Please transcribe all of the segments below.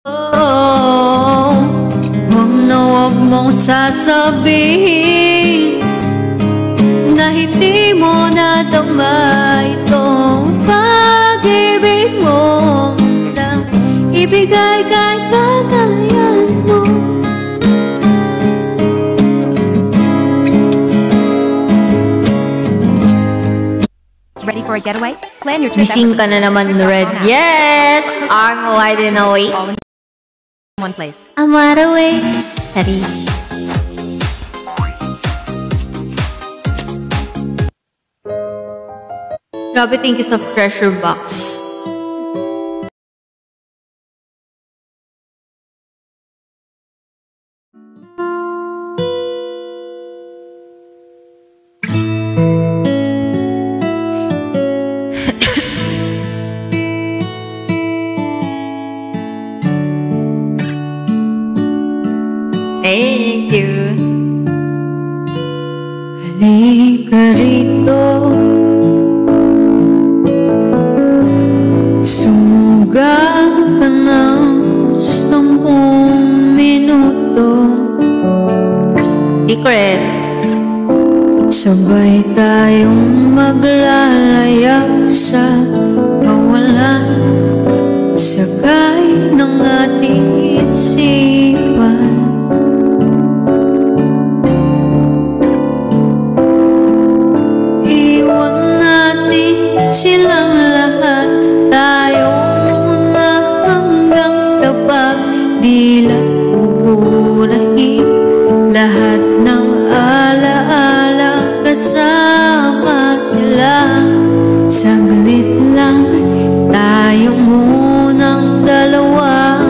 Huwag na huwag mong sasabihin na hindi mo nadama itong pag-ibig mo na ibigay kahit kakayahan mo. Ready for a getaway? Plan your trip. Gising ka na naman, Red. Yes! Arm wide and awake. One place. I'm wide awake. Ready. Grabe, thank you sa treasure box. Thank you. Halika rito, sumuga ka ng 10 minuto. Secret. Sabay tayong maglalayag sa kawalan, sakay ng ating isipan. Silang lahat, tayo muna hanggang sa pagdilat. Uburahin lahat ng alaala, kasama sila. Saglit lang, tayo munang dalawa.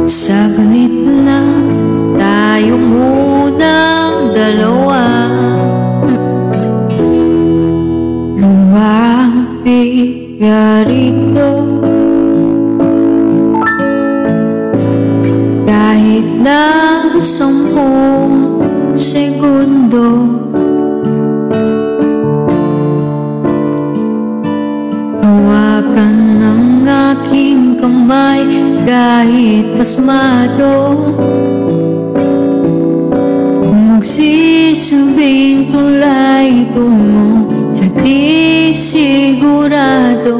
Saglit lang, tayo munang dalawa. Lumapit ka rito, kahit na 10 segundo. Hawakan ng aking kamay kahit pasmado. Magsisabing tulay tungo sa di sigurado.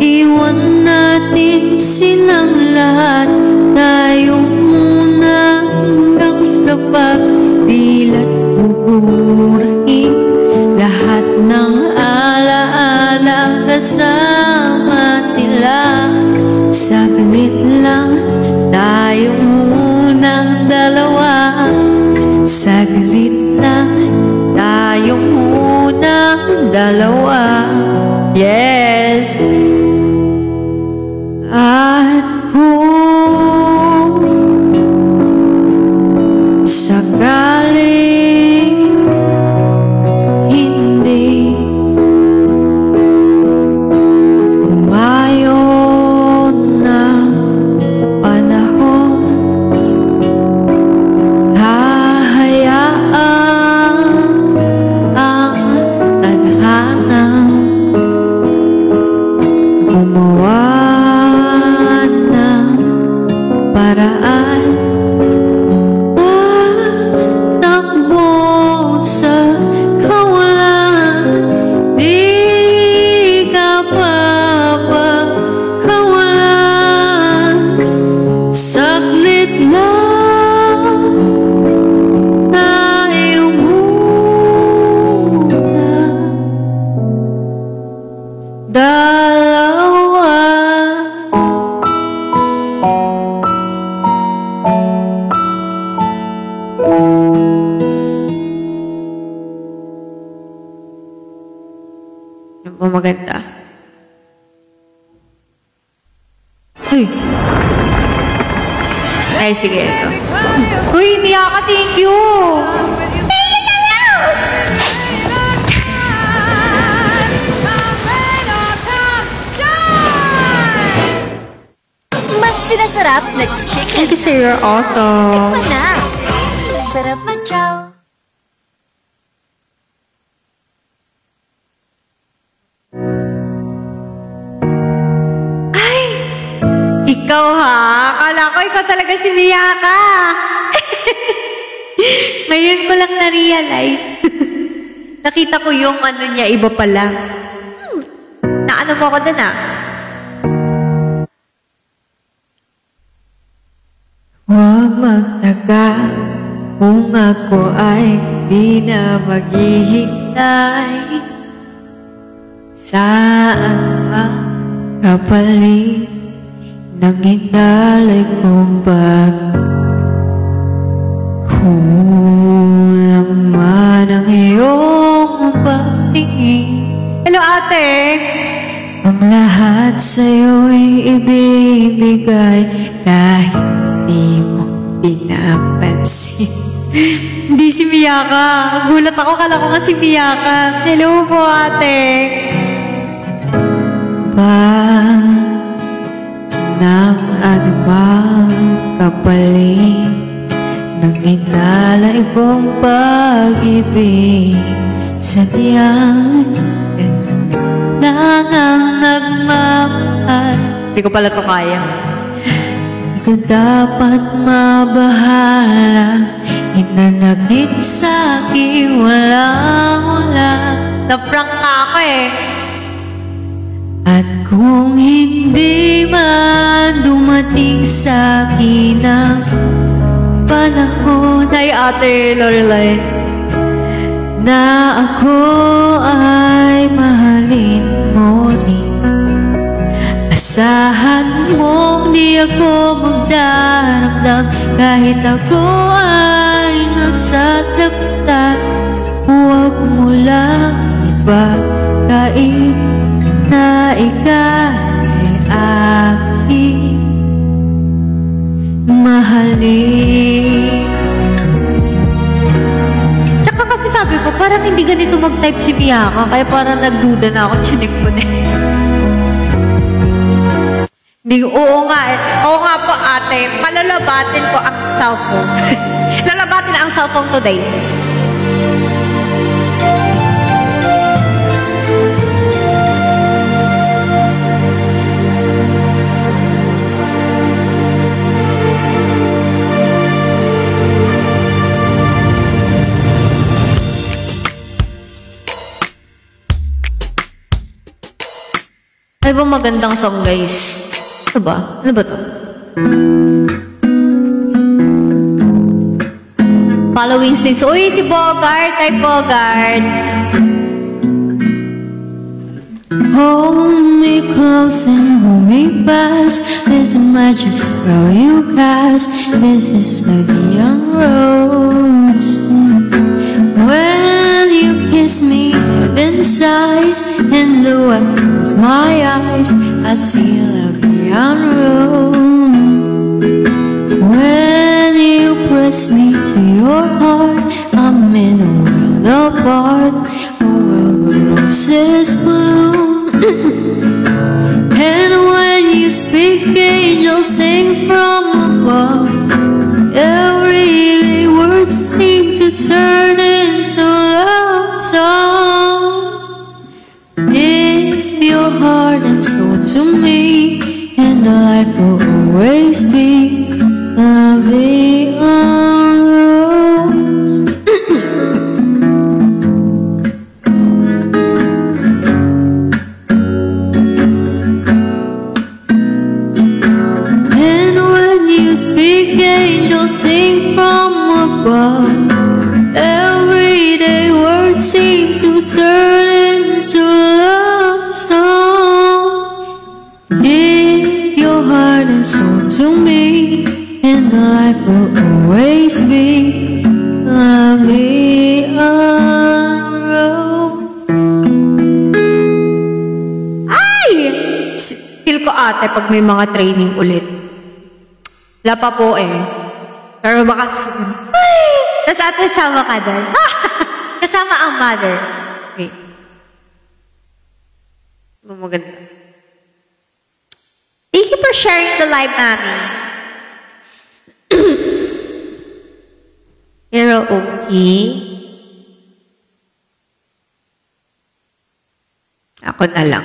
Iwan natin silang lahat, tayo muna hanggang sa pagdilat. Buburahin lahat ng alaala, kasama sila. Saglit lang, tayo munang dalawa. Saglit lang, tayo munang dalawa. Yes! At kung sakaling hindi umayon ng panahon, hahayaan ang tadhana gumawa ng paraan. Takbo sa kawalan, di ka papakawalan. Saglit lang, tayo muna dalawa. Ano ba maganda? Ay, sige, ito. Uy, Miyaka, thank you! Thank you so much! Mas pinasarap na chicken. Thank you, sir. You're awesome. Tikman na. Sarap ng chow. Ikaw, ha? Akala ko ikaw talaga si Miyaka. Ngayon ko lang na-realize. Nakita ko yung ano niya, iba pala. Naano mo ako dun Huwag magtaka kung ako ay di na maghihintay. Saan ba kapalit ng hinalay kong bag? Kulang man ang iyong pagtingin. Hello, ate. Ang lahat sa'yo'y ibibigay kahit di mo pinapansin. Hindi si Miyaka. Gulat ako, kala ko nga si Miyaka. Hello po, ate. Ng anumang kapalit ng inalay kong pag-ibig, sadyang lang ang nagmamahal. Hindi ko pala to kaya. Di ka dapat mabahala, hinanakit sa'kin walang-wala. Na-prank na ako eh. At kung hindi man dumating sa'kin ang panahon, Ay, ate Lorelai, na ako ay mahalin mo din, asahan mong di ako magdaramdam kahit ako ay nasasaktan. Huwag mo lang ipagkait na ikaw ay aking mahalin. tsaka kasi sabi ko, parang hindi ganito mag-type si Miyaka, kaya parang nagduda na ako, chinik ko na eh. Hindi, oo nga eh. Oo nga po, ate. Palalabatin ko ang cellphone. Lalabatin ang cellphone today. Ano ba magandang song, guys? Ano ba? Ano ba to? Following sings. Uy, si Bogart! Ay, Bogart! Hold me close and hold me fast. There's a magic spell you cast. This is the young rose. When you kiss me, heaven sighs, and though I close my eyes, I see love beyond rose. When you press me to your heart, I'm in a world apart, a world where roses bloom. And when you speak, angels sing from above. Every word seems to turn into love song. Give your heart and soul to me, and life will always be a beyond rose. And when you speak, angels sing from above. Everyday words seem to turn into love song. Give your heart and soul to me, and life will always be a beyond rose. Ay! Feel ko, ate, pag may mga training ulit. Wala pa po eh. Pero baka soon. Ay! Tapos ate, sama ka doon. Kasama ang mother. Wait. Maganda. Thank you for sharing the live, Mami. Pero okay. Ako na lang.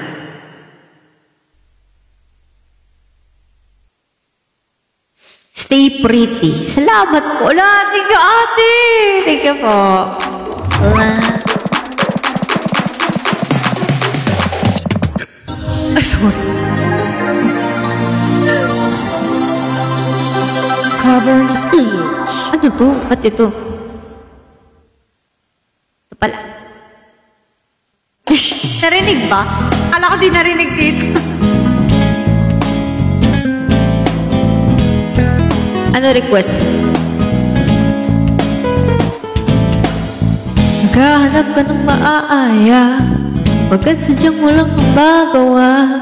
Stay pretty. Salamat po. Thank you, ate. Thank you po. Ay, sorry. Cover speech. Ano to? Ba't ito? Ito pala. Narinig ba? Akala ko di narinig dito. Ano request mo? Naghahanap ka ng maaaya, pagkat sadyang walang mabagawa.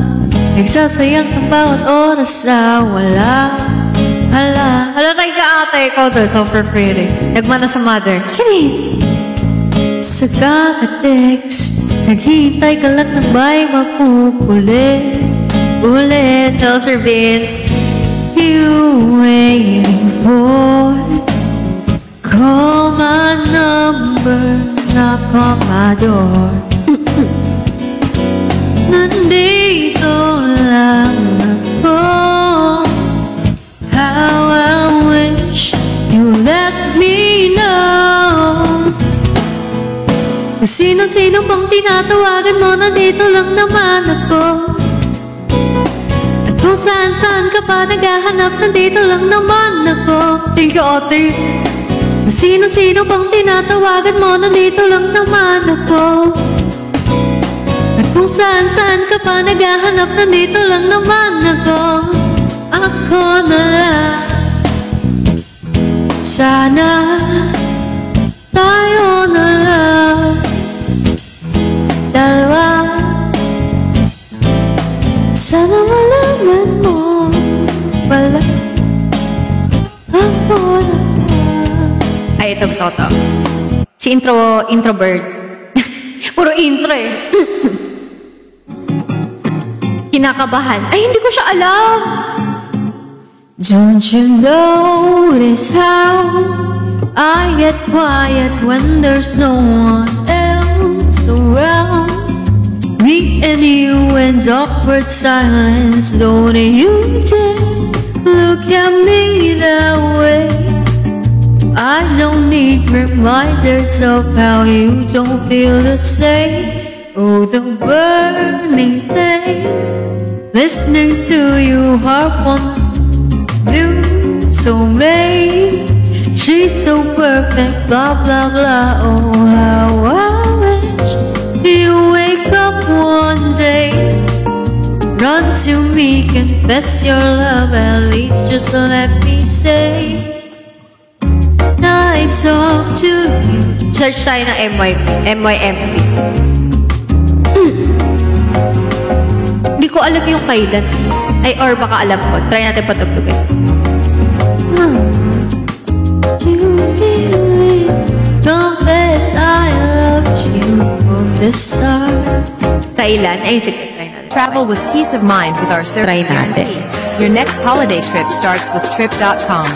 Nagsasayang sa bawat oras na wala. Hala tayo ka ate, ikaw doon, so for free. Nagmana sa mother. Sige. sa kaka-text, naghihintay ka lang ng may mapupulit. Ulit, Tell Sir Vince. you waiting for. Call my number, knock on my door. Nandito lang ako. How I wish you let me know. Kung sino-sino pang tinatawagan mo, nandito lang naman ako. At kung saan-saan ka pa naghahanap, nandito lang naman ako. Thank you, ate. Kung sino-sino pang tinatawagan mo, nandito lang naman ako. At kung saan-saan ka pa naghahanap, nandito lang naman ako. Ako na lang. Sana tayo na lang dalawa. Sana malaman mo pala ako na lang. Ay, ito gusto ko to. Si introvert. Puro intro eh. Kinakabahan. Ay, hindi ko siya alam. Don't you notice how I get quiet when there's no one else around? Me and you and awkward silence. Don't you dare look at me that way. I don't need reminders of how you don't feel the same. Oh, the burning thing, listening to you harp on new soulmate. She's so perfect, blah blah blah. Oh, how I wish you wake up one day, run to me, confess your love. At least just let me say I talk to you. Search tayo ng MYMP. Hindi ko alam yung kailan. Ay, or baka alam ko. Try natin patugtugin. Please confess I loved you from the start. Kailan? Ay, sige. Try natin. Travel with peace of mind with our service Try natin. guarantee. Your next holiday trip starts with trip.com.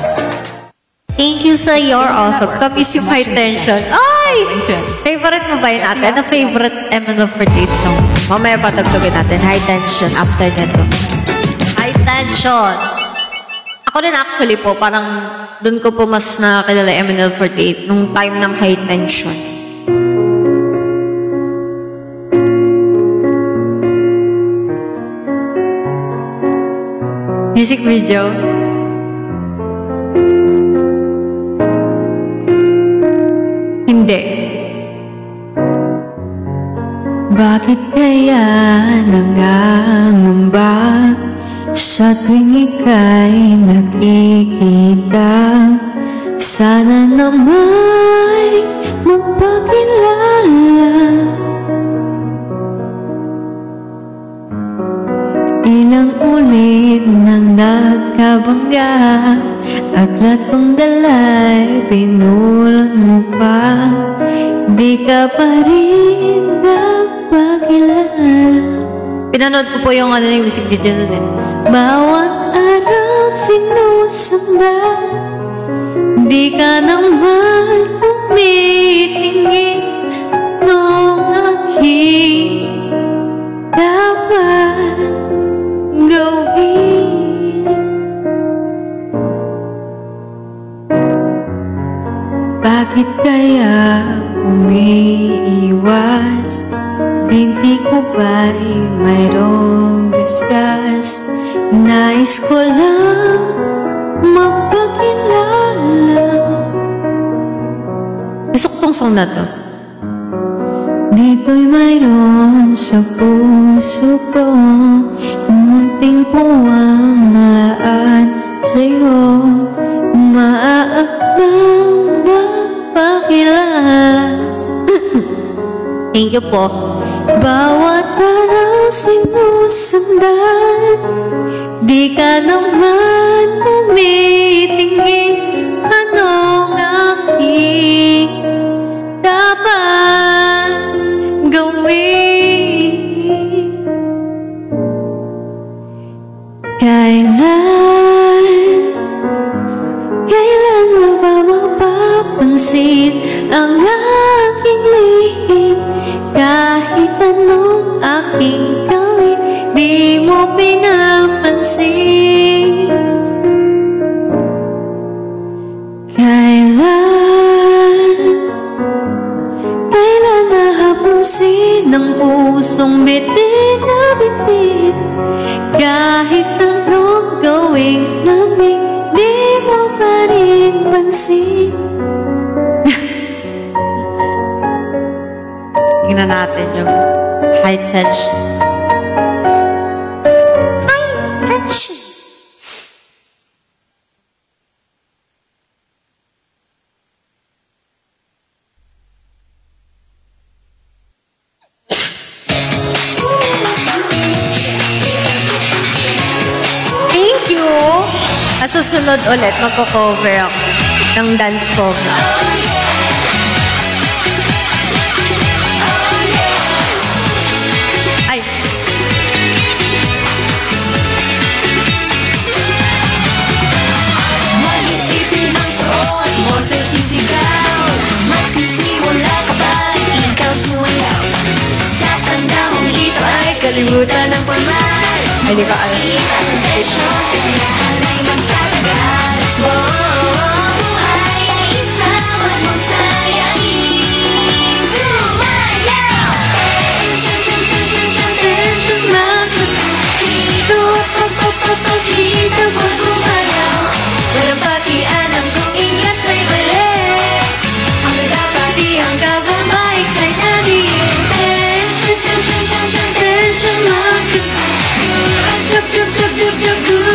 Thank you sa your also. Kamis yung high tension. Ay! LinkedIn. Favorite mo ba yun natin? Ano favorite MNO for dates song? Mamaya patugtugin natin. High tension after nito. High tension! Ako din actually po, parang doon ko po mas nakakilala MNL for date nung time ng high tension. Music video. Hindi. Bakit kaya nangangamba sa tuwing ika'y nakikita? Sana nama'y magpakilala. Ilang ulit nang nagkabangga, aklat kong dala'y pinulot mo pa. Di ka pa rin nagpakilala. Pinanood ko po yung yung music video na din. Bawat araw sinusundan, di ka naman tumitingin nung aking dapat gawin. Nais ko lang magpakilala. Gusto ko tong song na to. Dito'y mayroon sa puso ko munting puwang laan sa'yo. Maaakbang magpakilala. Thank you po. Bawat araw sinusundan, di ka naman tumitingin. Anong aking dapat gawin? Kailan mo ba mapapansin ang aking lihim? Kahit anong aking gawin, di mo pinapansin. Kailan nahapusin ng pusong bitin na bitin? Kahit anong gawing namin, di mo pa rin pansin. Tingnan natin yung high tension. High tension. Thank you. At susunod ulit, magko-cover ako ng dance cover. Ay. Mag-isipin ng suot mo sa sisigaw. Magsisiwala ka ba? Ikaw sumayaw. Sa tandang ito ay kalimutan ng pamay. Ay, di ka alam. Presentation kasi lahat ay magtatagal. Buhay ay isama mong sayahin. Sumayaw! Tension magpasakito. Pagpapapagito mo gumayaw. Walang pakialam kung ingat sa'y mali. Ang nagapati ang kababalik sa'y naniinte. Tension magpasakito.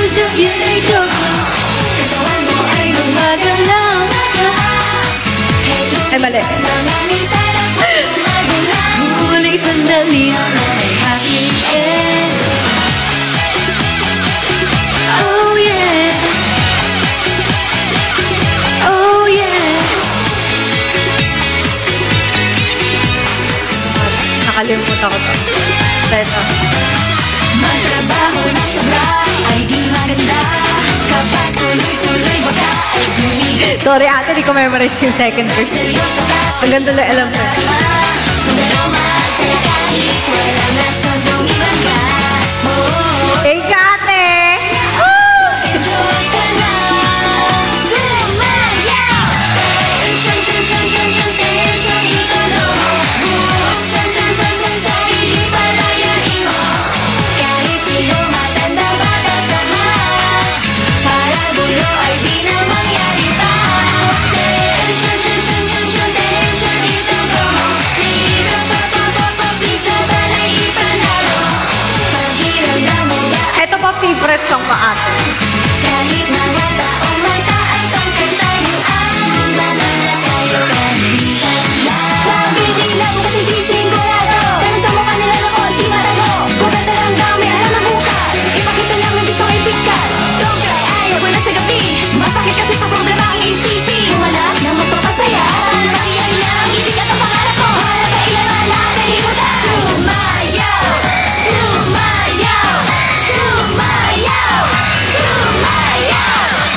Jug, yun ay joke mo. Katawan mo ay gumagalaw. Ay, mali. Huling sandali ay happy end. Oh yeah. Oh yeah. Nakalimutan ko to. Ito. Magtrabaho na sobra ay di maganda. Kapag tuloy-tuloy baka ay bumigay. Sorry ate, di ko memorize yung second verse. Seryoso ka sa Hanggang tuloy alam ko. pero masaya kahit wala na sandong ibang ka. Thank you ate! Enjoy ka na. Sumayaw! Tension, ikaw no. San, sa piling palayain mo. Kahit sino matanda ba kasama. Para gulo ay di na mangyari pa. Tension, ikaw no. Please, please na balay ipanalo. Pakiramdam mo ba Ito pa favorite song ko ate. kahit mga taong mataas ang kantayuan, mananatayo ka minsan lang. Sabi nila mo kasi di singgurado, pero sa mukha nila ako di marago. Maganda lang daw may alam ng bukas, ipakita lang ang gusto ay pikas. Don't cry, ayaw ko na sa gabi, masakit kasi pa problema ang isipin. Humalap na magpapasaya, makiyan lang, ibigat ang pangarap ko. Harap ay ilangan na sa himutan. Sumayaw! Sumayaw! Sumayaw! Sumayaw!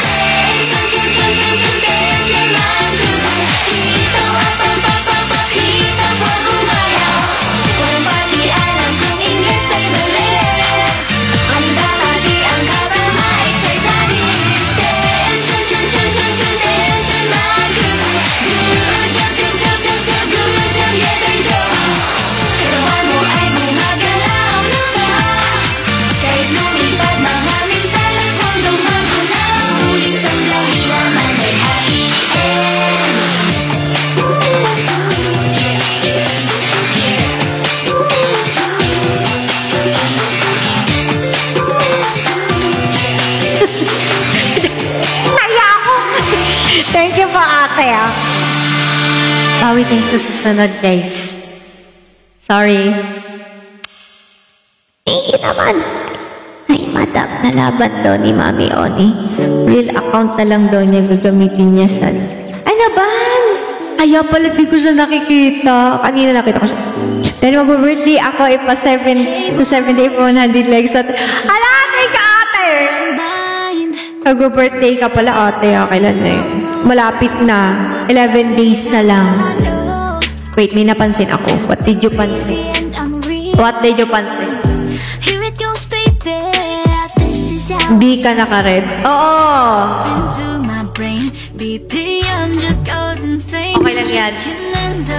Bawi tayo sa susunod, guys. Sorry. Naman. Ay, madam, nalaban daw ni Mami Oni. Real account na lang daw niya gagamitin niya sa... Ay, naban! Kaya pala di ko siya nakikita. Kanina nakita ko siya. Then mag-birthday ako, ipa 7 to 70 po 100 likes at... Hala, ate ka, ate! Mag-birthday ka pala, ate. Kailan na yun? Malapit na. 11 days na lang. Wait, may napansin ako. What did you pansin? What did you pansin? Di ka naka-red? Oo! Okay lang yan.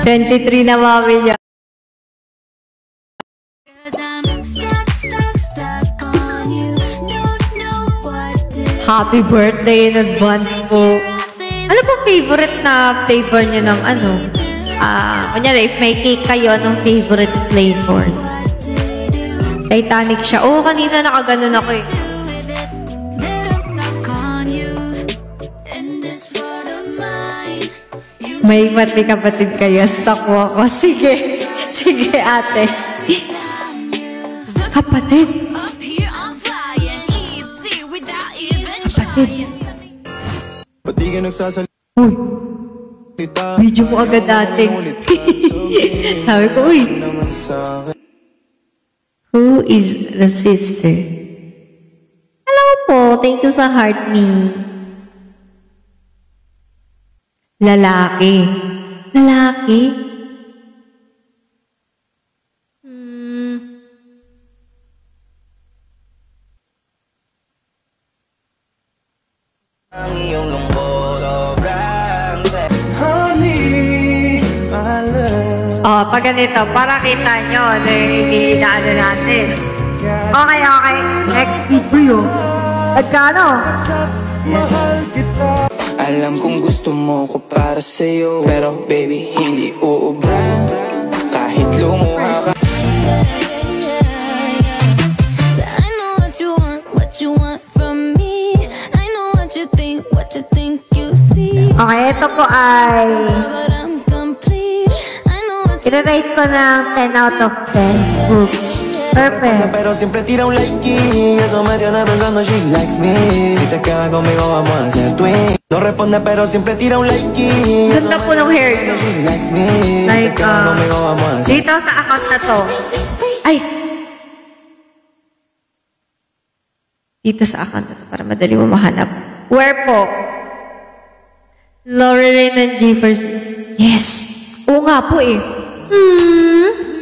23 na mami niya. Happy birthday in advance po. Ano po favorite na flavor niyo ng ano? Kunyari, if may cake kayo, anong favorite flavor? Titanic siya. Oo, kanina nakaganon ako eh. May kapatid kayo. Stock mo ako. Sige. Sige, ate. Kapatid. Kapatid. Uy. Video mo agad ate. Sabi ko, uy. Who is the sister? Hello po. Thank you sa heart me. Lalaki. Lalaki? Ang iyong lungkot sobrang honey, my love. Oh, pag ganito, para kita nyo, inaano natin. Okay, okay. Next video. Agkano? Mahal kita. Alam kong gusto mo ko para sa'yo, pero baby, hindi uubra. Kahit lumuha ka. I know what you want from me. I know what you think you see. Okay, ito po ay... But I'm complete. I know what you I-rate ko ng 10 out of 10. Oops. Perfect. Pero siempre tira un like y eso me tiene pensando she likes me. Si te quedas conmigo vamos a ser twin. No responde pero siempre tira un like y Ganda po ng hair nyo. she likes me. Si Like, te quedas conmigo vamos a ser dito sa account na to. Ay! Dito sa account na to para madali mo mahanap. Where po? Lorraine and Jefferson. Yes! Oo nga po eh.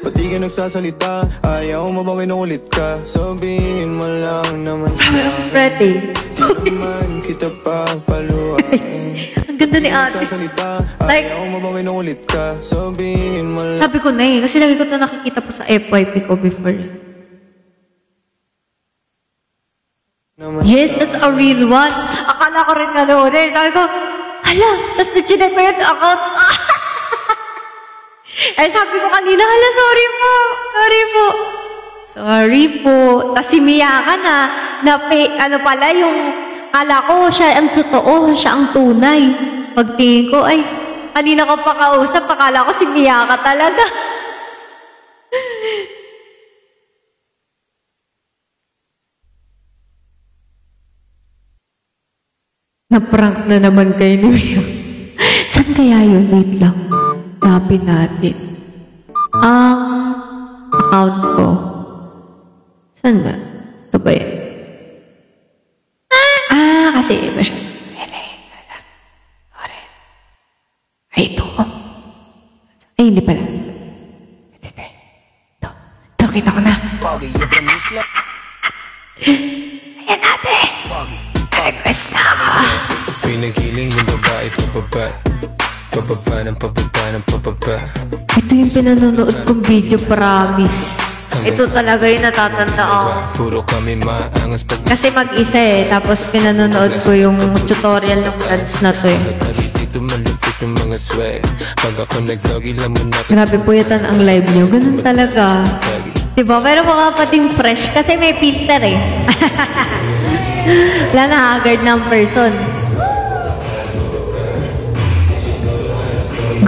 Ba't di ka nagsasalita? Ayaw mo bang inulit ka? Sabihin mo lang naman siya. Pretty. Naman kita pa paluhain. Ang ganda ni ate. Nagsasalita, Like- ayaw mo bang inulit ka? Sabihin mo lang Sabi ko na eh, kasi lagi ko ito nakikita po sa FYP ko before. naman. Yes, that's a real one. Akala ko rin nga noon eh. Sabi ko, hala, tapos na-chinek ko yung account. Eh, sabi ko kanina, hala, sorry po. Sorry po. Sorry po. Tapos si Mia ka na ano pala, yung, kala ko, siya ang totoo, siya ang tunay. Pagtingin ko, ay, kanina ko pa kausap, akala ko si Mia ka talaga. Na-prank na naman kayo ni Mia. Saan kaya yun? Wait lang. Hanapin natin. Ang account ko. Saan ba? Ito ba yan? Kasi iba siya. Ay, ito. Ay, hindi pala. Ito, kita ko na. Ayan natin. Request na ako. Pinagiling yung babae pababa. Pababa ng pababa ng pababa. Ito yung pinanonood kong video, promise. Ito talaga yung natatanda ako. Puro kami maangas pag Kasi mag-isa eh. Tapos pinanonood ko yung tutorial ng dance na to eh. dito malupit yung mga swag. Pag ako nag-doggy lamon na Grabe po yatan ang live niyo. Ganun talaga. Diba? Pero mukha pating fresh kasi may filter eh. Wala na haggard ng person.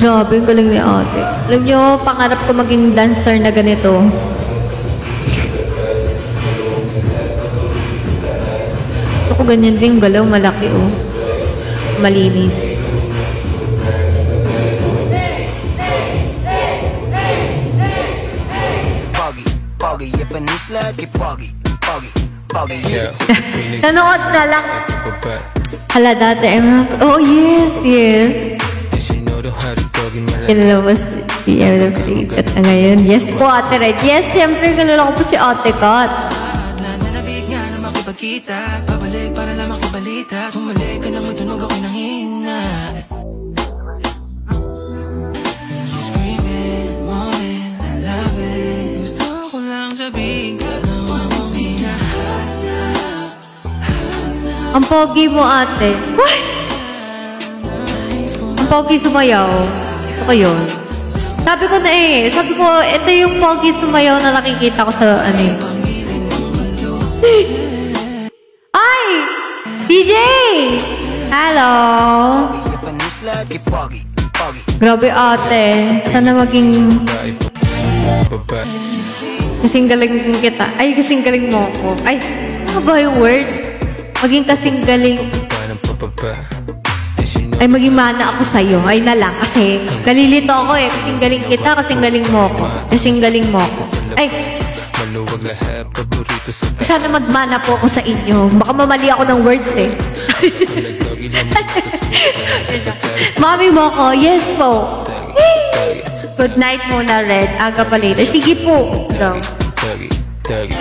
Grabe, ang galing ni ate. Alam nyo, pangarap ko maging dancer na ganito. Gusto ko ganyan din, galaw, malaki oh. Malinis. Yeah. Nanood na lang. Papa. Hala, dati, oh yes, yes. And she know the how to doggy my life. Kilala mo si Ella Freed at ngayon. Yes po, Ate Red. Yes, siyempre, kilala ko po si Ate Kat. Nananabig nga na makipagkita. Pabalik para lang makibalita. Tumalik ka nang matunog ako'y nanghina. You screaming, moaning, I love it. Gusto ko lang sabihin ka naman mong hinahanap. Ang pogi mo, ate. What? Ang pogi sumayaw. Gusto ko yun. Sabi ko na eh. Sabi ko, ito yung pogi sumayaw na nakikita ko sa ano eh. Ay! DJ! Hello! Grabe ate. Sana maging Papa. kasing galing kita. Ay, kasing galing mo ako. Ay, ano ba yung word? Maging kasing galing. Papa. And she know Ay, maging mana ako sa'yo. Ay na lang. Kasi nalilito ako eh. Kasing galing kita, kasing galing mo ako. Kasing galing mo ako. Ay, maluwag lahat. Paborito sa sana magmana po ako sa inyo. Baka mamali ako ng words eh. doggy lang mo. Mami mo ako. Yes po. Good night muna, Red. Aga pa later. Sige po. Go. Doggy. Doggy.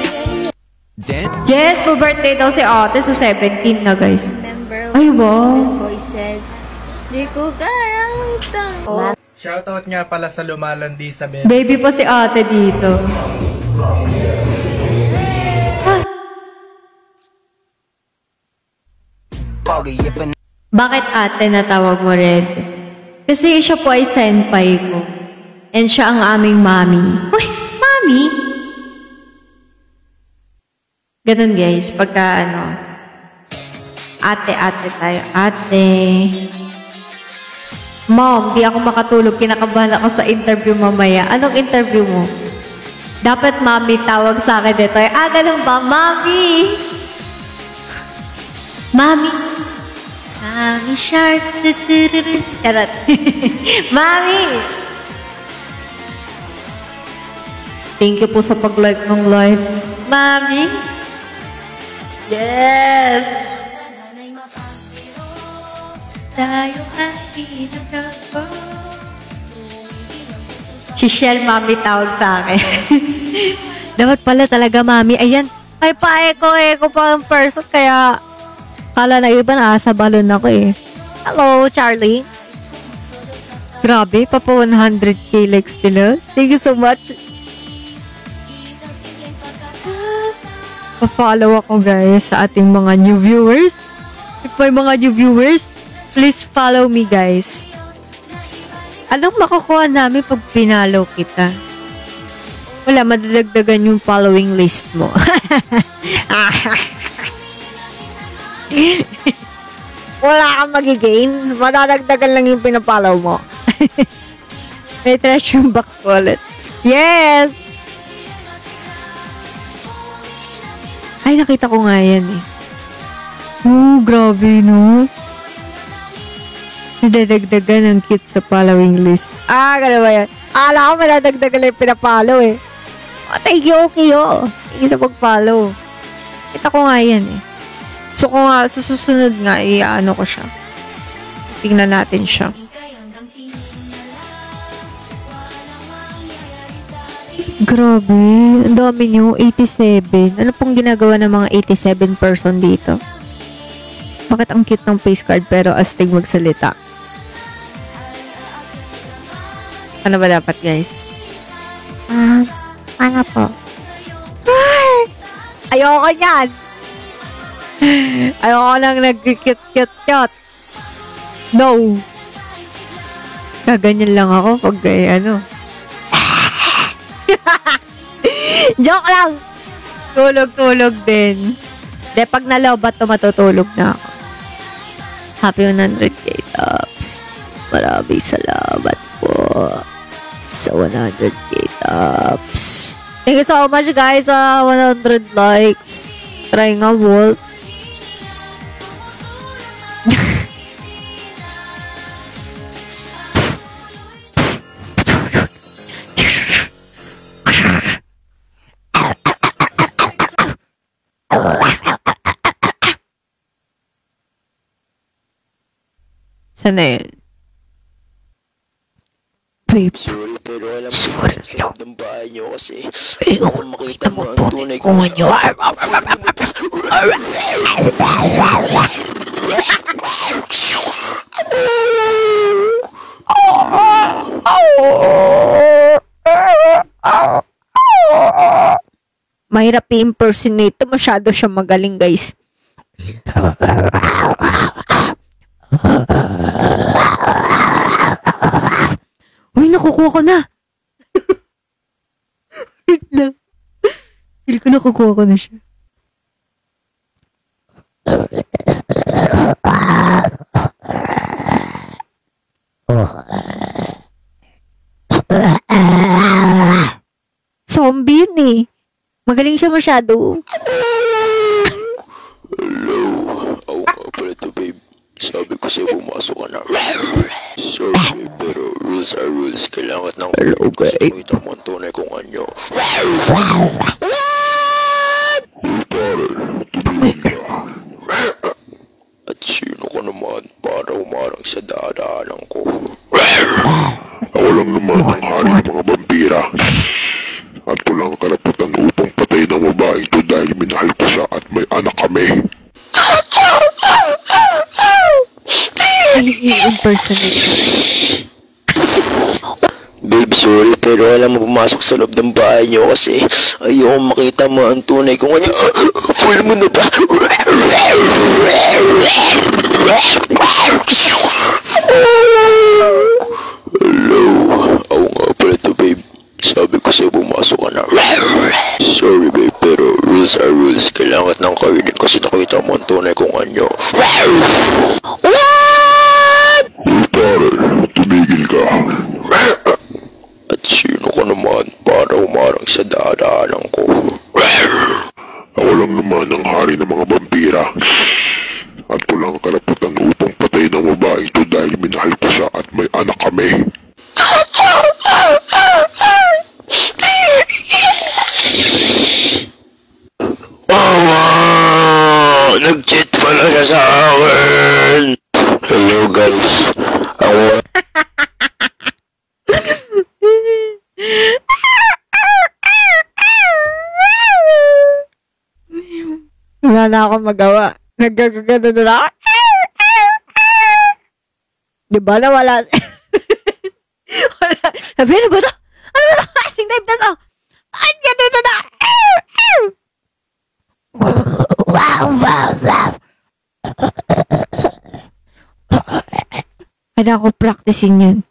Yes, po birthday daw si ate sa 17 na, guys. September Ay, wow. boy said, di ko kayang tang. Shoutout nga pala sa lumalandi sa bed. Baby pa si ate dito. Bakit ate natawag mo, Red? Kasi siya po ay senpai ko. And siya ang aming mami. Uy, mami? Ganun guys, pagka ano, ate tayo, ate. Mom, di ako makatulog, kinakabahan ako sa interview mamaya. Anong interview mo? Dapat mami tawag sa akin dito. Ganun ba? Mami! Mami! Mami shark! Charot! Mami! Thank you po sa pag-like ng live. Mami! Yes! Tayo ay nagkako. Si Shell, mami tawag sa akin. Dapat pala talaga, mami. Ayan, ay pa-echo pa ang person. Kaya, kala na iba nasa balon ako eh. Hello, Charlie. Grabe, papa 100k likes nila. Thank you so much. Pa-follow ako guys sa ating mga new viewers. If may mga new viewers, please follow me guys. Anong makukuha namin pag pinalo kita? Wala, madadagdagan yung following list mo. Wala kang magigain. Madadagdagan lang yung pinapollow mo. May treasure box wallet. Yes! Ay, nakita ko nga yan eh. Oh, grabe no. Nadadagdagan ang cute sa following list. Gano'n ba yan? Akala ko madadagdagan lang yung pinapollow eh. Thank you, Kiyo. Thank you sa pag-follow. Kita ko nga yan eh. So kung nga, sa susunod nga, i-ano ko siya. Tingnan natin siya. Grabe, ang dami nyo, 87. Ano pong ginagawa ng mga 87 person dito? Bakit ang cute ng face card pero astig magsalita? Ano ba dapat, guys? Ano po? Ayoko yan! Ayoko nang nag-cute-cute-cute. No! Kaganyan lang ako pag ano. Joke lang! Tulog-tulog din. De, pag nalobat to, matutulog na ako. Happy 100k tops. Maraming salamat sa 100k taps. Thank you so much guys sa 100 likes. Try nga, Walt. Sana yun? Babe. Sorry, pero alam mo, Sorry, sa ng bahay niyo kasi Ayoko makita mo tunay ko nyo. Mahirap i-impersonate. Masyado siya magaling, guys. Uy, nakukuha ko na. Wait lang. Feel ko nakukuha ko na siya. Zombie yun eh. Magaling siya masyado. hello. Oo nga pala to, babe. Sabi ko sa'yo pumasok ka na. Sorry, babe, pero rules are rules. Kailangan ng Hello, babe. Kita mo ang tunay kong anyo. At sino ka naman para umarang sa dadaanan ko? Ako lang naman ang hari ng mga vampira. At walang karapatan upang patayin ang babae ito dahil minahal ko siya at may anak kami. Ay, i-impersonate. Babe, sorry, pero alam mo, pumasok sa loob ng bahay niyo kasi ayoko makita mo ang tunay kong anyo. Full mo na ba? Hello. Oo nga pala to, babe. Sabi ko sa'yo pumasok ka na. Sorry, babe, pero rules are rules. Kailangan ng karinig kasi nakita mo ang tunay kong anyo. Pare, tumigil ka. At sino ka naman para umarang sa dadaanan ko? Ako lang naman ang hari ng mga vampira. At walang karapatan upang patayin ang babae ito dahil minahal ko siya at may anak kami. Nag-cheat pala siya sa akin! Hello guys, ako... Wala na akong magawa. Nagkakagano na ako. Diba na wala? Wala. Sabi na ba ito? Ano ba ito? Kasing live na to? Ay, ganito na! Kaya ako practicing yun.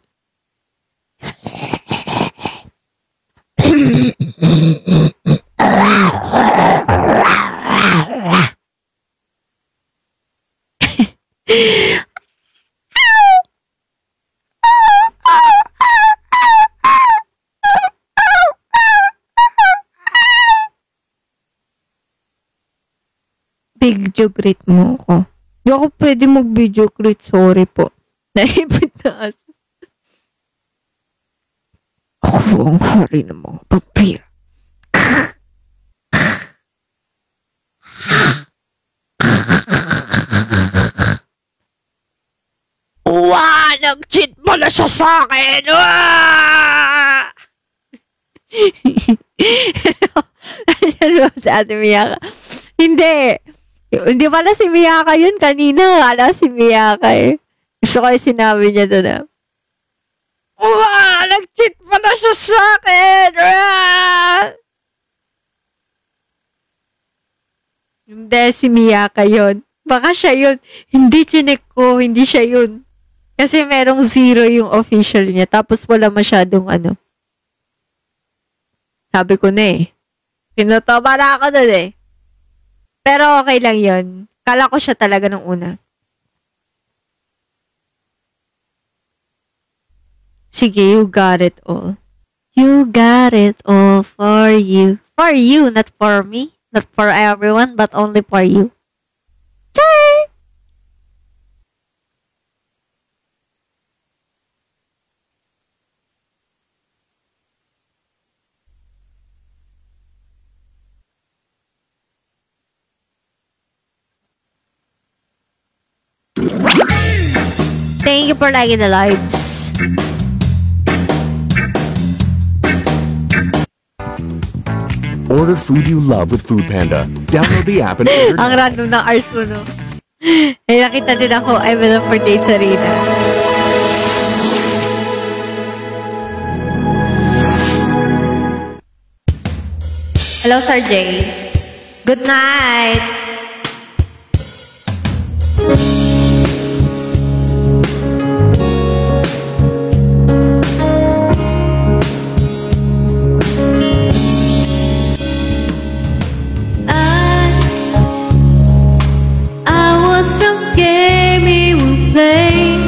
Video greet mo ako. Hindi ako pwede mag-video greet. Sorry po. Naipit na aso. Ako ang hari ng mga vampira. Nag-cheat pala siya sa akin! Ano si Ate Miyaka? Hindi. Hindi pala si Miyaka yun. Kanina akala si Miyaka eh. Gusto ko yung sinabi niya doon na, nag-cheat pala siya sa akin! Hindi, si Miyaka yun. Baka siya yun. Hindi chinek ko. Hindi siya yun. Kasi merong 0 yung official niya. Tapos wala masyadong ano. Sabi ko na eh. Pinutoba na ako doon eh. Pero okay lang yun. Kala ko siya talaga nung una. Sige, you got it all. You got it all for you. For you, not for me. Not for everyone, but only for you. Char! Thank you for liking the lives. Order food you love with Foodpanda. Download the app and order. Ang random ng hours mo, no? Ay, nakita din ako, I will for dates arena. Hello, Sir Jay. Good night. Some game he will play.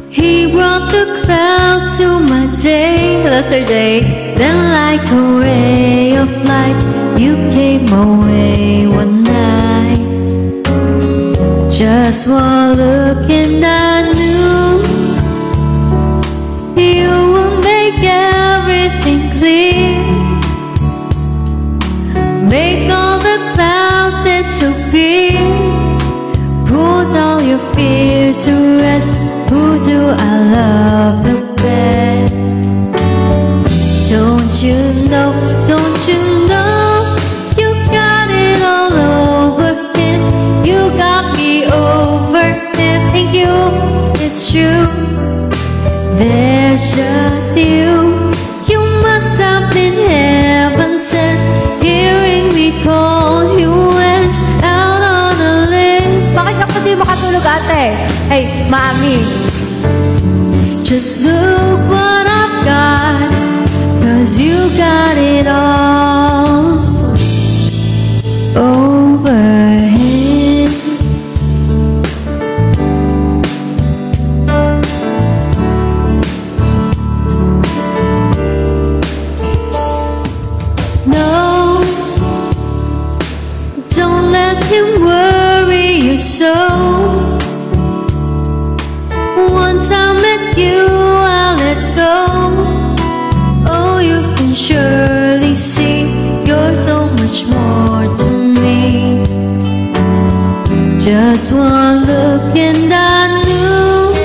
He brought the clouds to my day. Hello, Sir Jay. Then like a ray of light, you came my way one night. Just one look and I knew you will make everything clear. Make all the clouds disappear. Put all your fears to rest. Who do I love the best? Don't you know, you got it all over him. You got me over him. Thank you, it's true. There's just you. You must have been heaven sent. Hearing me call, you went out on a limb. Bakit ako di makatulog, ate? Hey, mami. Just look what I've got, 'cause you got it all over him. No, don't let him worry you so. Once I met you, I'll let go. Oh, you can surely see you're so much more to me. Just one look and I knew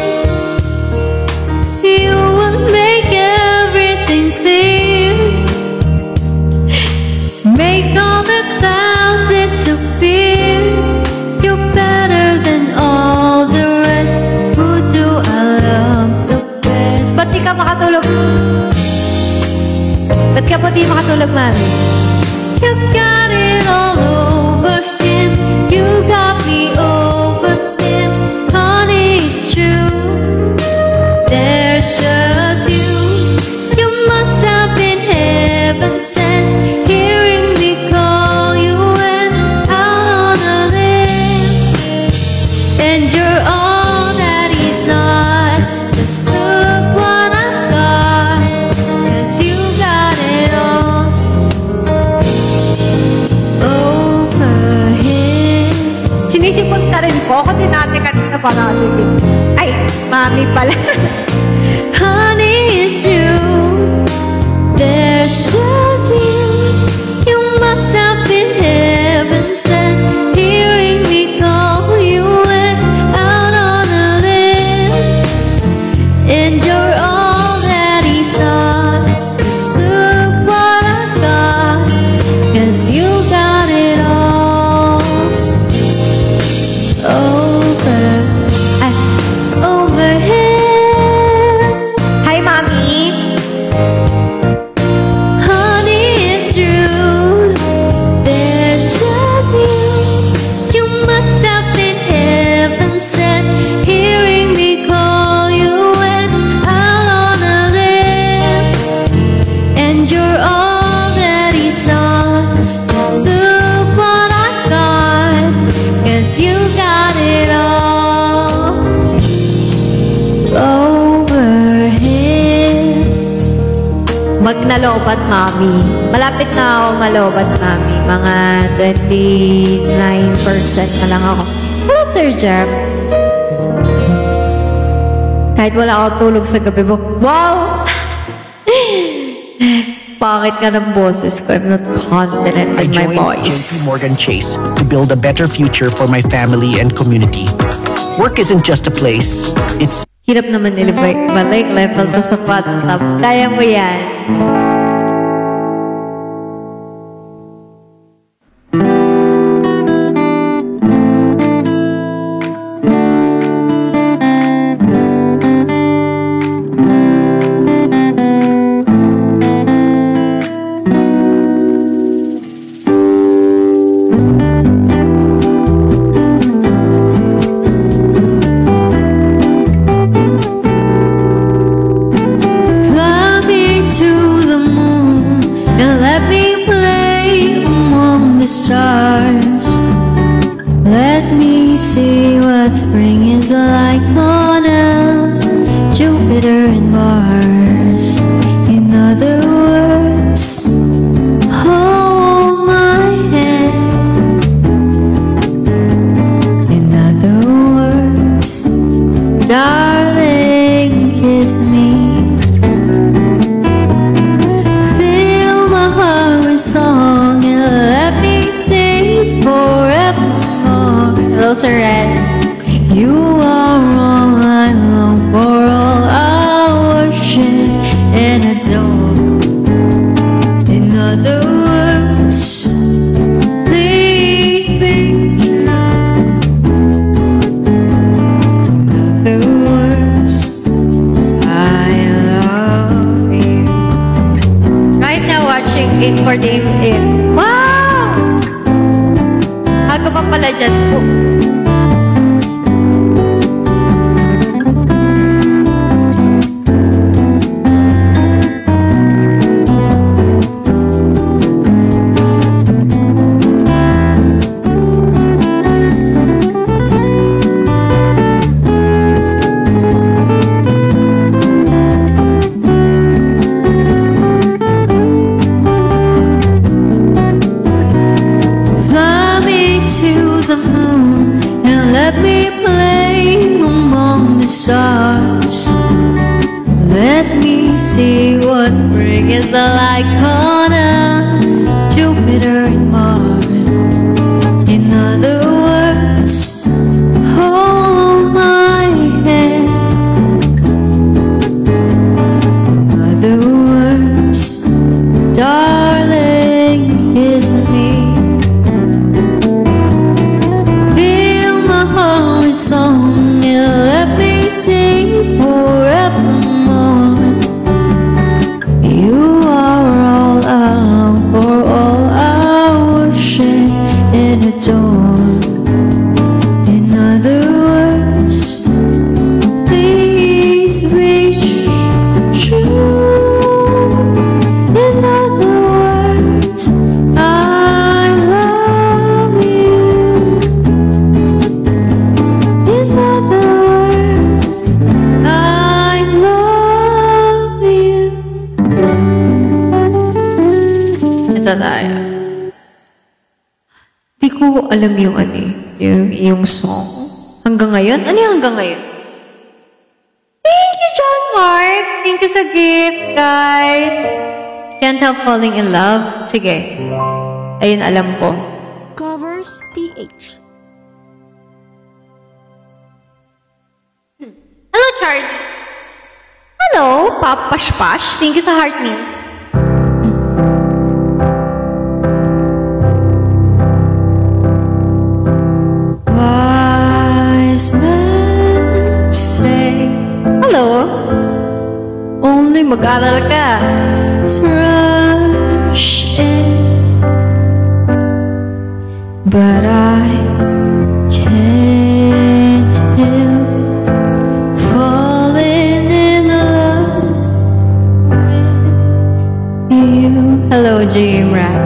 you would make everything clear. Make all the clouds disappear. You're better than all the rest. Who do I love the best? Ba't di ka makatulog? Ba't ka pa di makatulog, mami? You got it all over him. You got me over him. Honey, it's true. There's just you. You must have been heaven sent. Hearing me call, you went out on a limb. And you're all that he's not. Just look what I've got, 'cause you got it all over him. Sinisipon ka rin po. Ako din ate kanina para natin. Ay, mami pala. Honey, it's you. There's just you. You must have been heaven sent. Hearing me call, you went out on a limb. And you're all that he's not. Just look what I got, 'cause you got it all over him. Hi, mami. Magnalobat, mami. Malapit na ako malobat, mami. Mga 29% na lang ako. Hello, Sir Jeff. Kahit wala ako tulog sa gabi mo. Wow! Pangit ka ng boses ko. I'm not confident in my voice. JP Morgan Chase to build a better future for my family and community. Work isn't just a place. It's Hirap naman balik level pa sa top. Kaya mo yan. Let me see what spring is like on Earth, Jupiter and Mars. In other words, hold my hand. In other words, darling, kiss me. Fill my heart with song and let me sing forevermore. Hello, Sir Ed. You are all I long for, all I worship and adore. In other words, please be true. In other words, I love you. Right now, watching it for Dave M. Wow! Ako pa pala dyan po. Let me see what spring is like on Earth, Jupiter and Mars. In other words, hold my hand. In other words, darling, kiss me. Fill my heart with song and let me sing forevermore. You are all I long for, all I worship and adore. In other words, please reach true. In other words, I love you. In other words, I love you. Ito tayo. Di ko alam yung ano yung song. Hanggang ngayon? Ano yung hanggang ngayon? Thank you, John Mark! Thank you sa gifts, guys! Can't help falling in love? Sige. Ayun, alam ko. Covers PH. Hello, Charlie! Hello, Papashpash! Thank you sa heart me. Wise men say, hello? Only mag-aral ka. Rush in, but I can't help falling in love with you. Hello, J.M. Rap.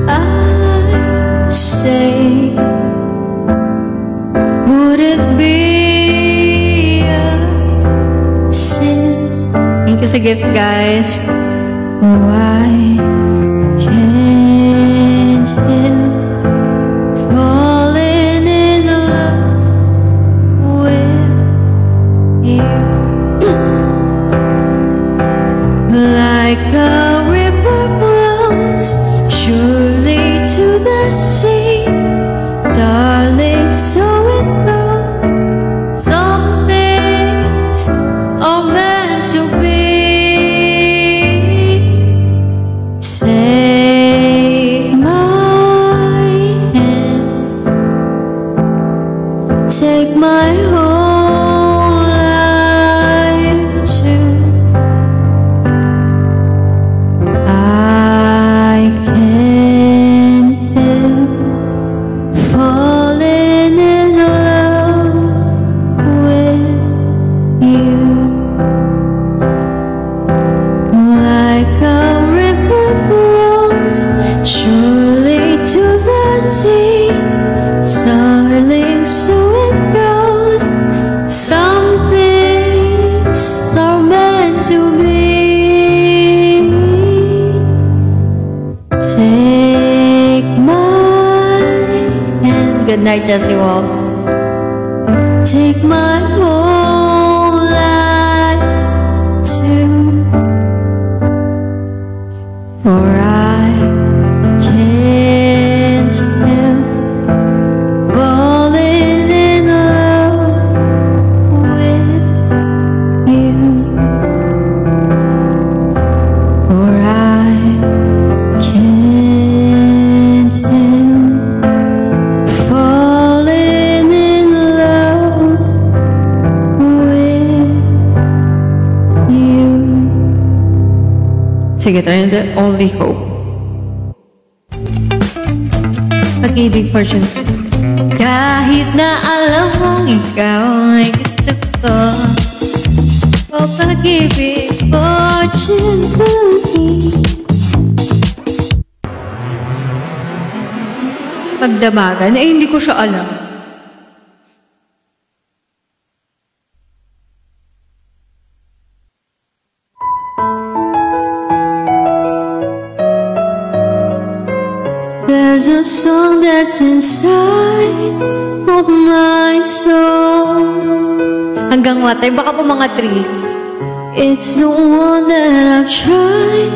I say, would it be a sin gifts, guys. Why can't help falling in love with you? Like a river flows surely to the sea, darling, so it goes. Some things are meant to be. Take my hand, take my whole life too. I can't help falling in love with you. Like a river flows surely to the sea, darling, so it goes. Some things are meant to be. Take my hand. Good night, Jessie Wall. Take my whole life too. For I can't help falling in love with you. For I can't help falling in love with you. Sige, tayo the only hope. Pag-ibig fortune. Kahit na alam mong ikaw ay gusto ko, o pag-ibig fortune cookie. Pagdamagan, eh hindi ko siya alam. There's a song that's inside of my soul. Hanggang what? Ay, baka po mga 3. It's the one that I've tried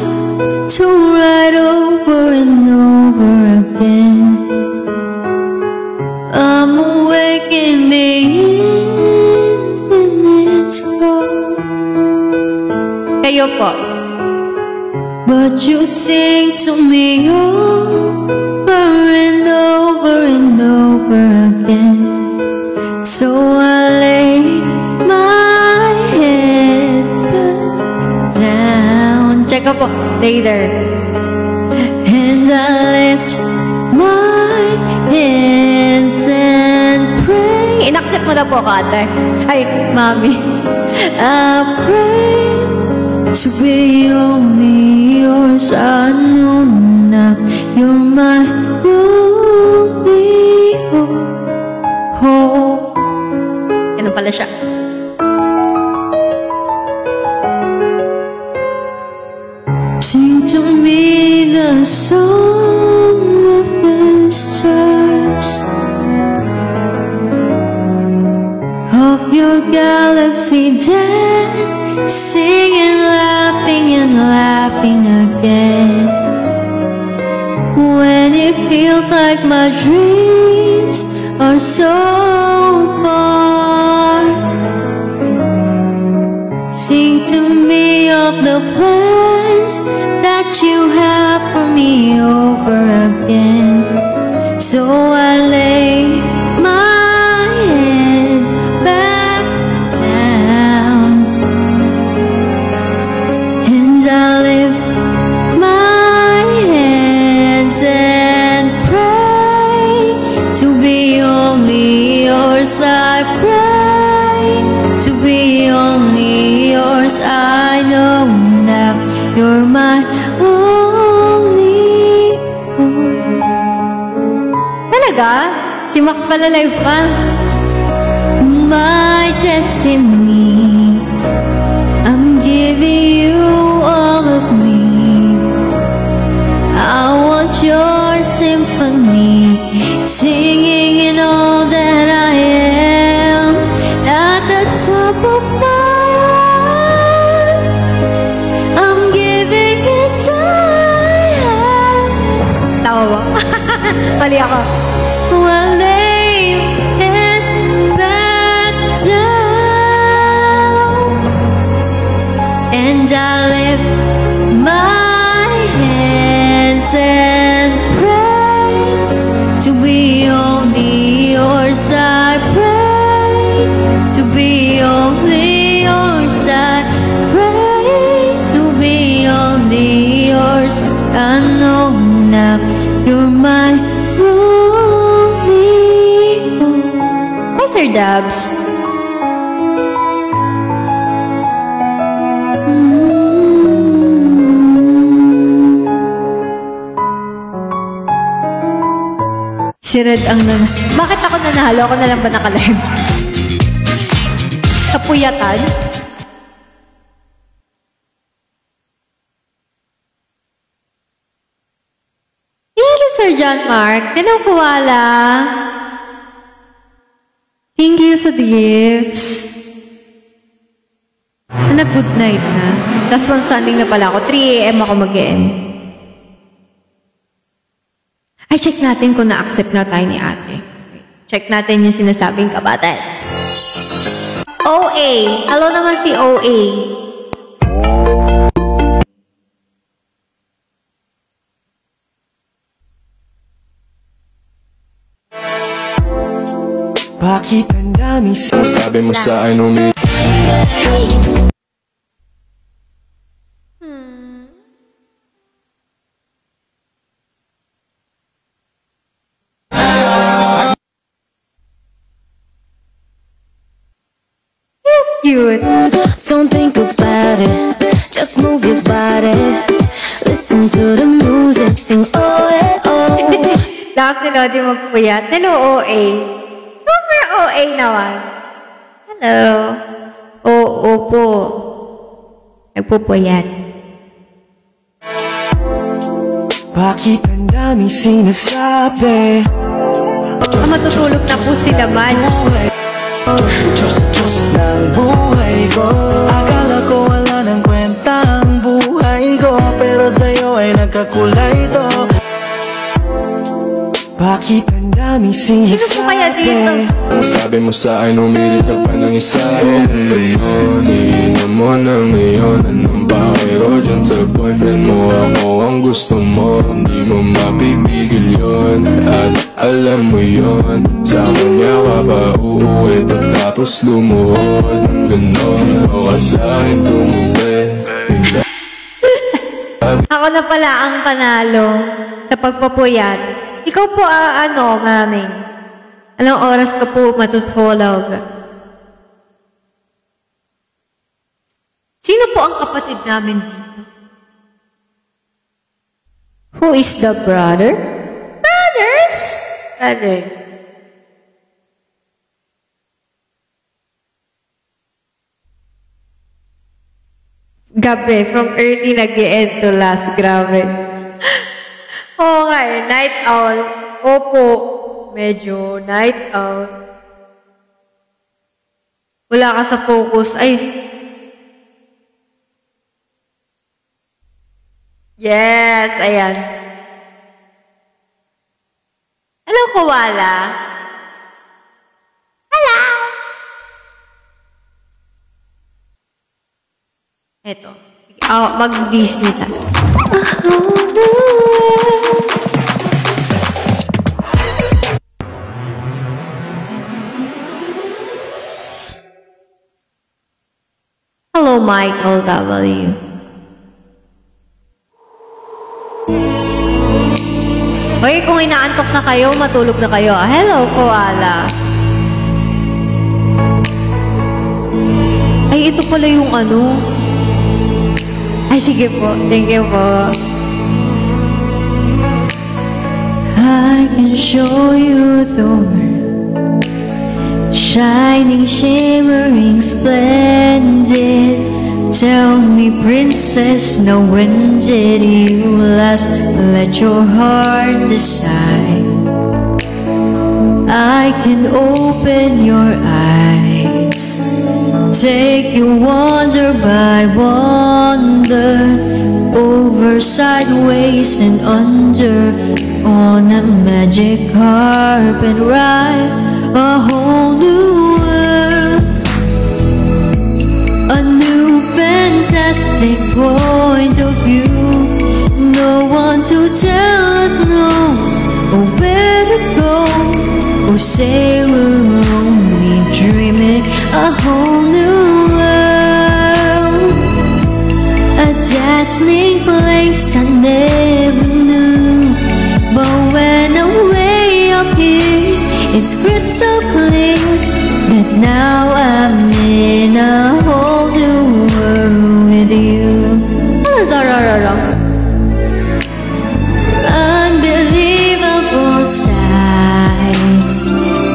to write over and over again. I'm awake in the infinite cold. Kayo po. But you sing to me over and over and over again. So I lay my head down. Check up po. Later. And I lift my hands and pray. In-accept mo na po, Kate. Ay, Mami. I pray to be only yours. I know now you're my only hope. Ganun pala siya. Sing to me the song of the stars, of your galaxy dancing and laughing again. When it feels like my dreams are so far, sing to me of the plans that you have for me over again. So I lay my head back down and I lift my hands and pray to be only yours. I pray to be only yours. I know now you're my only hope. Talaga? Si Max pala live pa? My destiny, I'm giving you want your symphony, singing in all that I am. At the top of my lungs, I'm giving it time. Tama ba? Mali ako. While laying it back down, and I lift my hands and pray to be only yours. I pray to be only yours. I pray to be only yours. I know now you're my only hope. Hi, Sir Dabs. Si Red ang Bakit ako nanalo? Ako na lang ba nakalive? Kapuyatan? Hello, Sir John Mark. Hello, Kuwala. Thank you sa gifts. Good night na. Last one standing na pala ako. 3 AM ako mag-end. Ay, check natin kung na-accept na tayo ni ate. Check natin yung sinasabing kabatan. OA. Hello naman si OA. Bakit ang dami sabi mo sa akin umi Cute. Don't think about it, just move your body. Listen to the music, sing oh eh oh. Lakas ni Lodi magpuyat. Hello, OA. Super OA naman. Hello. Oo po. Nagpupuyat. Bakit ang dami sinasabi? Matutulog na po sila, Madge. Diyos ng buhay ko. Akala ko wala ng kwenta ang buhay ko, pero sa'yo ay nagkakulay to. Bakit ang dami sinasabi? Sino po kaya dito? Sabi mo sa akin umilit ka pa ng isa. O kung gano'n, iinom mo na ngayon. Anong bakay ko dyan sa boyfriend mo? Ako ang gusto mo, hindi mo mapipigil yun. At alam mo yun, sa kanya ka pa uuwi pagtapos lumuhod. Gano'n, ikaw ka sa akin tumubi. Ako na pala ang panalo sa pagpapuyat. Ikaw po, mami. Anong oras ka po matutulog? Sino po ang kapatid namin dito? Who is the brother? Brothers? Brother. Gabre, from early nag-e-end to last. Grabe. Oo nga eh, night owl. Opo, medyo night owl. Wala ka sa focus. Ay. Yes, ayan. Hello, Koala. Hello. Eto. Mag-Disney tayo. Hello, Michael W. Okay, kung inaantok na kayo, matulog na kayo. Hello, Koala. Ay, ito pala yung ano. Ay, sige po. Thank you po. I can show you the world, shining, shimmering, splendid. tell me, princess, now when did you last let your heart decide? I can open your eyes, take you wonder by wonder, over, sideways, and under, on a magic carpet ride, a whole new world, a new fantastic point of view. No one to tell us no, or where to go, or say we're only dreaming. A whole new world, a dazzling place I never knew. But when I'm way up here, it's crystal clear that now I'm in a whole new world with you. Unbelievable sights,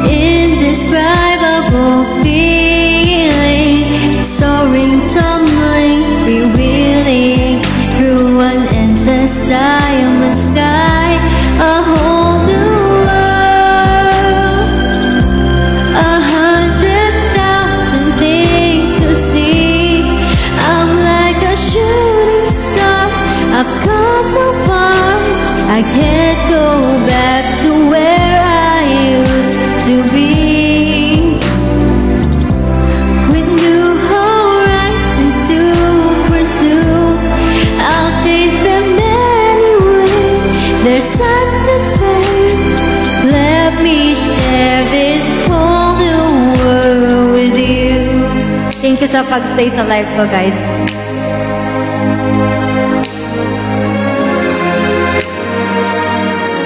indescribable feeling, soaring, tumbling, freewheeling through an endless diamond sky. A whole new world, 100,000 things to see. I'm like a shooting star, I've come so far, I can't go back to where I used to be. With new horizons to pursue, I'll chase them anyway. There's time to spare, let me share this whole new world with you. Thank you sa pag-stay sa live ko, guys.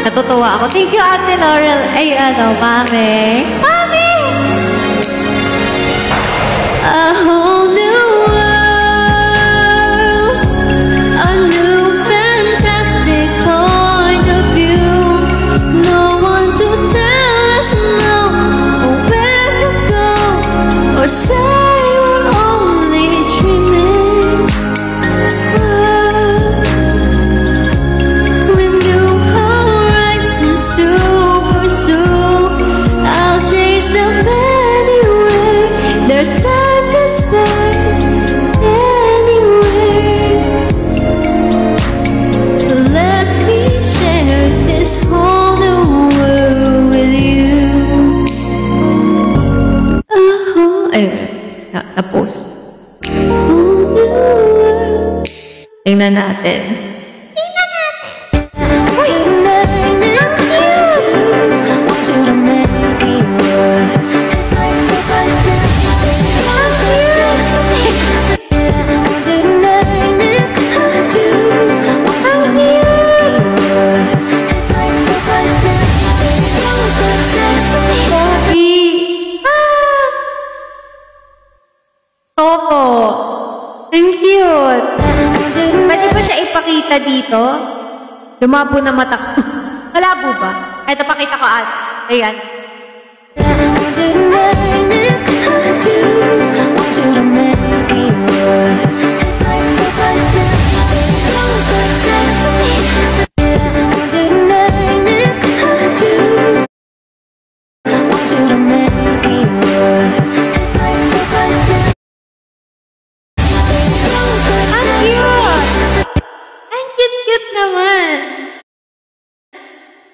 Natutuwa ako. Thank you, Ate Laurel. Ay, Mami. Mami! A whole new world, a new fantastic point of view. No one to tell us no, or where to go, or say we're only dreaming. With new horizons to pursue, I'll chase them anywhere. There's time to spend anywhere. Let me share this whole new world with you. Ayun. Na-post. Tingnan natin. Opo. Ang cute. Pwede ba siya ipakita dito? Lumabo na mata ko. Malabo ba? Ito, pakita ko at. Ayan.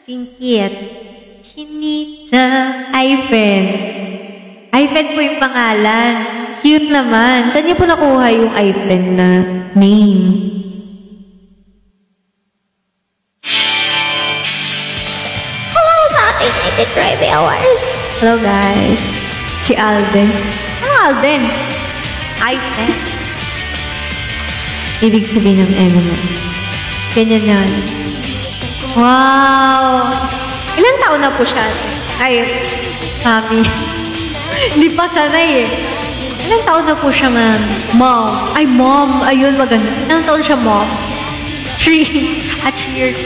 Singkit. Chinita. Ifen. Ifen po yung pangalan. Cute naman. Saan niyo po nakuha yung Ifen na name? Hello sa ating United Drive Hours. Hello guys. Si Alden. Ano Alden? Ifen. Ibig sabihin ng M mo. Ganyan yan. Wow! Ilang taon na po siya? Ay, Mami. Hindi pa sanay eh. Ilang taon na po siya, ma'am? Mom. Ay, mom. Ayun, maganda. Ilang taon siya, mom? 3. At 3 years.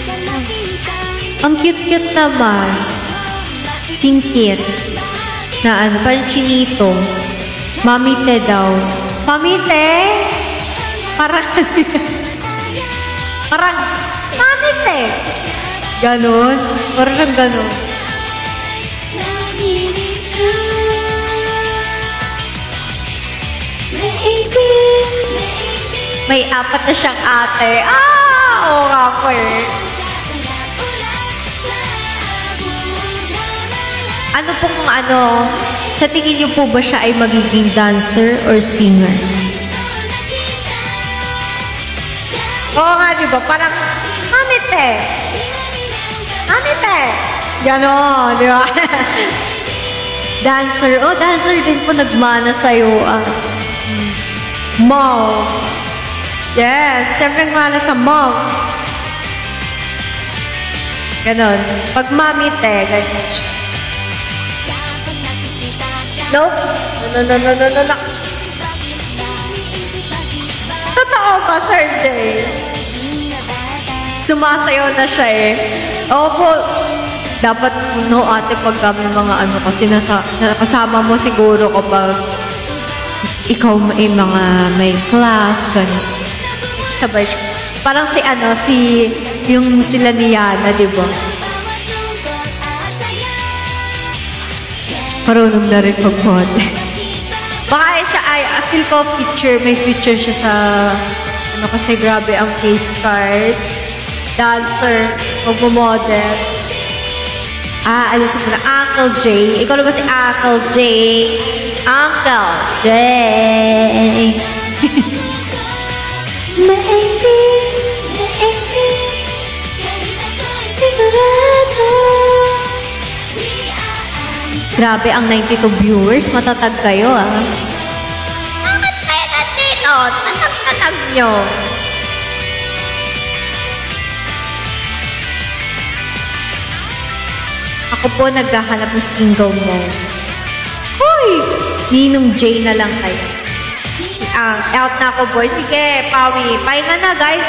Ang cute-cute naman. Singkit. Na ano, parang chinito. Mami te daw. Mami te? Parang, pangit eh. Ganon. Parang siyang ganon. May 4 na siyang ate. Oo nga po eh. Ano pong sa tingin niyo po ba siya ay magiging dancer or singer? Oo nga, di ba? Parang, pangit eh. Pangit eh. Ganon, di ba? Dancer. Oh, dancer din po nagmana sa'yo. Mom. Yes, siyempre nagmana sa mom. Ganon. Pag mami te, ganyan siya. Nope. No. Totoo ba, Sir Jay? Sumasayaw na siya eh. Opo. Dapat, no, ate, pag kami mga kasi nakasama mo siguro kapag ikaw may mga may class, ganun. Sabay siya. Parang yung sila ni Yana, di ba? Marunong na rin pag-body. Baka siya I feel ko may future siya sa, kasi grabe ang face card. Dancer, mag-model. Alisin ko na, Uncle J. Ikaw na ba si Uncle J? Uncle J. Maybe, sigurado. Grabe, ang 92 viewers. Matatag kayo, Bakit kayo nandito? Tatag nyo. Ako po naghahanap ng single mo. Hoy! Ninong J na lang kayo. Out na ako, boy. Sige, Pawi. Pahinga na, guys,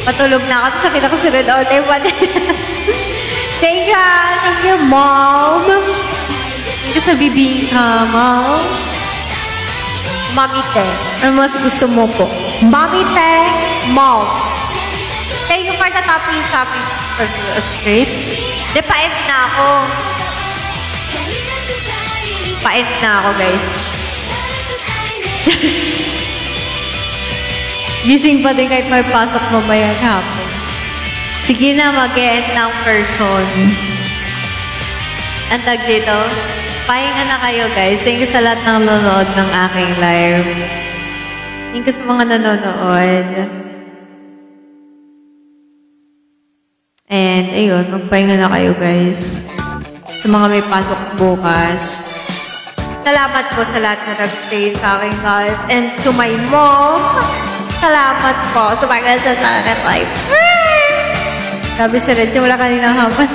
Patulog na ako. Sakit ako si Red all day. Thank you, Mom. Thank you sa bibing ka, Mom. Mami Te. Ano mas gusto mo po? Mami Te, Mom. Thank you for the topping for the script. Di, pa-end na ako. Pa-end na ako, guys. Gising pa din kahit may pasok mamayang hapon. Sige na, mag-e-end ng person. Ang tag dito, pahinga na kayo, guys. Thank you sa lahat ng nanonood ng aking live. Thank you sa mga nanonood. And, ayun, magpahinga na kayo, guys. Sa mga may pasok bukas. Salamat po sa lahat na nag-stay sa aking live. And to my mom, salamat po sa pag-asa sa aking live. Grabe si Red, simula kanina hapon.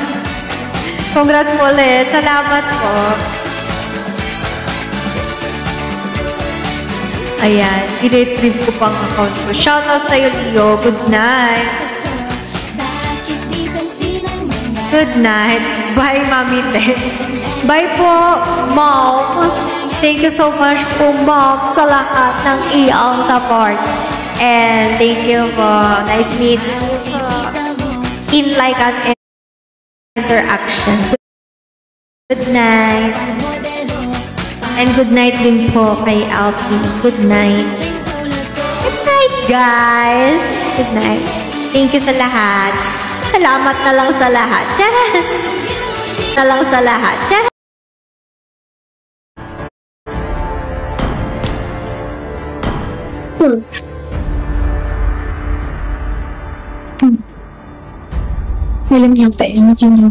Congrats po ulit. Salamat po. Ayan, i-retrieve ko pang account ko. Shoutout sa'yo, Leo. Good night. Good night. Bye, Mami Te. Bye po, Mom. Thank you so much po, Mom, sa lahat ng iyong support. And thank you po. Nice meeting you in like an interaction. Good night. And good night din po kay Alfie. Good night. Good night, guys. Good night. Thank you sa lahat. Salamat na lang sa lahat. Yes. Na lang sa lahat. Yes. Walang yung tayo na yung